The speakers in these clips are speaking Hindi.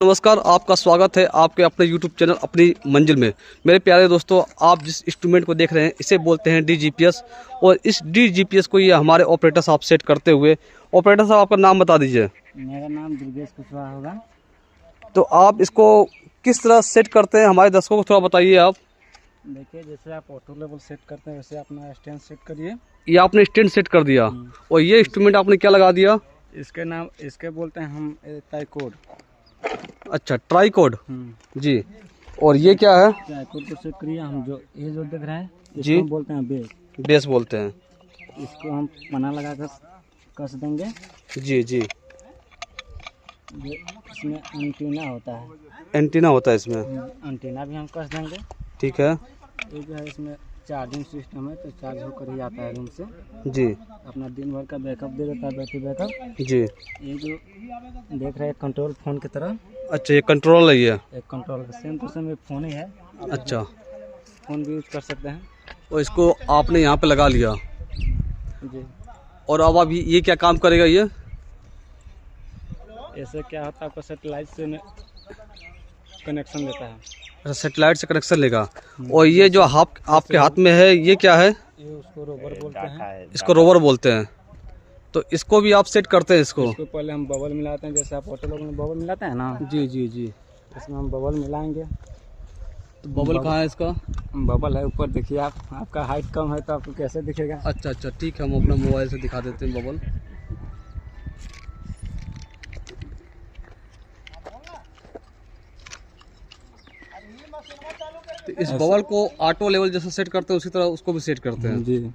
नमस्कार, आपका स्वागत है आपके अपने YouTube चैनल अपनी मंजिल में। मेरे प्यारे दोस्तों, आप जिस इंस्ट्रूमेंट को देख रहे हैं इसे बोलते हैं DGPS। और इस DGPS को ये हमारे ऑपरेटर साहब सेट करते हुए। ऑपरेटर साहब, आपका नाम बता दीजिए। मेरा नाम दुर्गेश कुशवाहा होगा। तो आप इसको किस तरह सेट करते हैं, हमारे दर्शकों को थोड़ा बताइए आप। देखिए, जैसे आप ऑटो लेवल सेट करते हैं वैसे अपना स्टैंड सेट करिए। ये आपने स्टैंड सेट कर दिया और ये इंस्ट्रूमेंट आपने क्या लगा दिया? इसके बोलते हैं हम ट्राइकोड। अच्छा, ट्राइकोड जी। और ये क्या है? ट्राइकोड को सेट करिए। हम जो दिख रहा है जी, इसको बोलते हैं बेस। बेस बोलते हैं। इसको हम पना लगा कर कस देंगे। जी जी। इसमें एंटीना होता है। एंटीना होता है इसमें। एंटीना भी हम कस देंगे। ठीक है। ये जो है इसमें चार्जिंग सिस्टम है, तो चार्ज होकर ही आता है रूम से। जी। अपना दिन भर का बैकअप दे देता है, बैटरी बैकअप। जी। ये जो देख रहे हैं कंट्रोल फोन की तरह। अच्छा, ये कंट्रोल है ये? एक कंट्रोल का सेम टू सेम एक फ़ोन ही है। अच्छा, फ़ोन भी यूज कर सकते हैं। और इसको आपने यहाँ पे लगा लिया जी। और अब ये क्या काम करेगा ये? ऐसे क्या होता है, आपको सेटेलाइट से कनेक्शन देता है। अच्छा, सेटेलाइट से कनेक्शन लेगा। और ये जो आपके हाथ में है ये क्या है? ये उसको रोवर बोलते हैं। इसको रोवर बोलते हैं। तो इसको भी आप सेट करते हैं इसको पहले हम बबल मिलाते हैं, जैसे आप ऑटो लोगों में बबल मिलाते हैं ना। जी जी जी। इसमें हम बबल मिलाएंगे। तो बबल कहाँ है इसका? बबल है ऊपर, देखिए आप। आपका हाइट कम है तो आपको कैसे दिखेगा? अच्छा अच्छा, ठीक है, हम अपना मोबाइल से दिखा देते हैं बबल। तो इस बबल को ऑटो लेवल जैसा सेट करते हैं उसी तरह उसको भी सेट करते हैं। जी।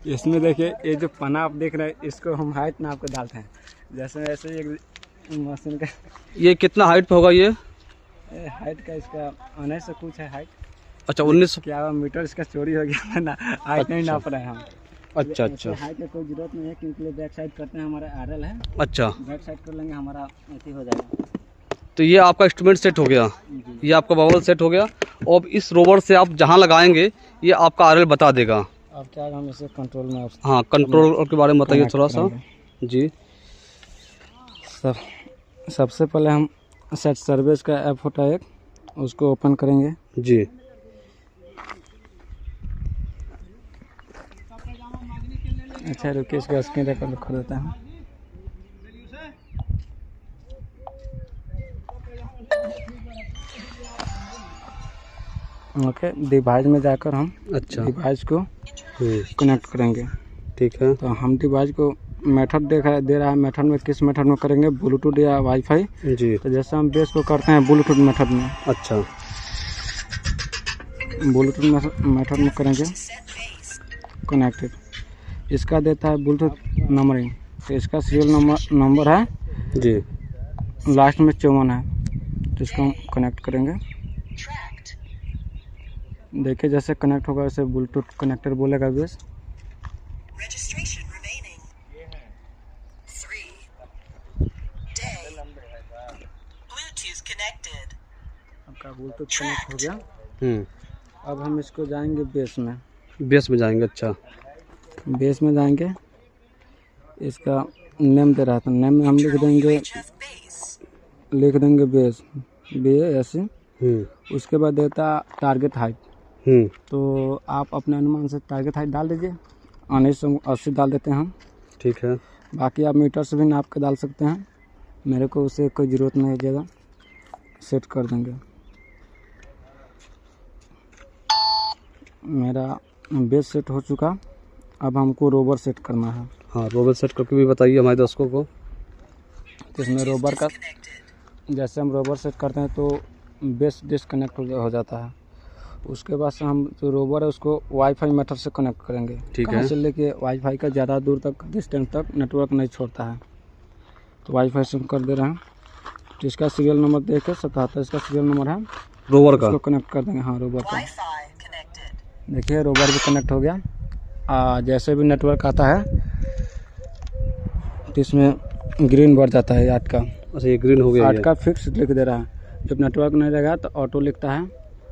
इसमें देखिए, ये जो पना आप देख रहे हैं इसको हम हाइट नाप के डालते हैं। जैसे ऐसे एक मशीन का। ये कितना हाइट पे होगा ये? हाइट का इसका 19 से कुछ है हाइट। अच्छा, 19 क्या मीटर इसका चोरी हो गया ना। हाइट नहीं नाप रहे हैं हम। अच्छा अच्छा। हाइट की कोई जरूरत नहीं है, क्योंकि बैक साइड करते हैं, हमारा RL है। अच्छा, बैक साइड कर लेंगे, हमारा ऐसे हो जाएगा। तो ये आपका इंस्ट्रूमेंट सेट हो गया। ये आपका बबल सेट हो गया। और इस रोवर से आप जहाँ लगाएंगे ये आपका RL बता देगा। अब क्या हम इसे कंट्रोल में। हाँ, कंट्रोल के बारे में बताइए थोड़ा सा। जी। सबसे पहले हम सेट सर्विस का ऐप होता है एक, उसको ओपन करेंगे। जी। अच्छा, रुकिए, इसका स्क्रीन रिकॉर्ड कर देता हूँ। ओके, डिवाइस में जाकर हम डिवाइस को कनेक्ट करेंगे। ठीक है। तो हम डिवाइस को मेथड दे रहा है। मेथड में किस मेथड में करेंगे, ब्लूटूथ या वाईफाई? जी। तो जैसे हम बेस को करते हैं ब्लूटूथ मेथड में। अच्छा, ब्लूटूथ मेथड में करेंगे कनेक्टेड। इसका देता है ब्लूटूथ नंबरिंग, तो इसका सीरियल नंबर है जी, लास्ट में 54 है। तो इसको हम कनेक्ट करेंगे। देखिए, जैसे कनेक्ट होगा वैसे ब्लूटूथ कनेक्टर बोलेगा बेस। आपका ब्लूटूथ कनेक्ट हो गया। अब हम इसको जाएंगे बेस में। बेस में जाएंगे। अच्छा, बेस में जाएंगे। इसका नेम दे रहा था, नेम में हम लिख देंगे बेस, BAS। उसके बाद देता टारगेट हाइट। तो आप अपने अनुमान से टारगेट हाइट डाल दीजिए। 1980 डाल देते हैं हम। ठीक है। बाकी आप मीटर से भी नाप के डाल सकते हैं, मेरे को उसे कोई ज़रूरत नहीं है, ज़्यादा सेट कर देंगे। मेरा बेस सेट हो चुका। अब हमको रोवर सेट करना है। हाँ, रोवर सेट करके भी बताइए हमारे दर्शकों को। तो इसमें रोवर का, जैसे हम रोवर सेट करते हैं तो बेस डिस्कनेक्ट हो जाता है। उसके बाद से हम जो रोवर है उसको वाईफाई मेथड से कनेक्ट करेंगे। ठीक है। से लेके वाईफाई का ज़्यादा दूर तक डिस्टेंस तक नेटवर्क नहीं छोड़ता है, तो वाईफाई से हम कर दे रहे हैं। तो इसका सीरियल नंबर देख के 77 इसका सीरियल नंबर है रोवर का। उसको कनेक्ट कर देंगे। हाँ, रोवर का। देखिए, रोवर भी कनेक्ट हो गया। जैसे भी नेटवर्क आता है तो इसमें ग्रीन बढ़ जाता है 8 का। अच्छा, ये ग्रीन हो गया। 8 का फिक्स लिख दे रहा है। जब नेटवर्क नहीं रहेगा तो ऑटो लिखता है,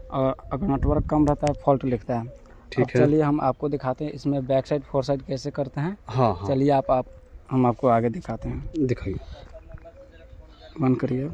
और अगर नेटवर्क कम रहता है फॉल्ट लिखता है। ठीक है। चलिए हम आपको दिखाते हैं इसमें बैक साइड फोर साइड कैसे करते हैं। हाँ। चलिए हम आपको आगे दिखाते हैं। दिखाइए। बंद करिए।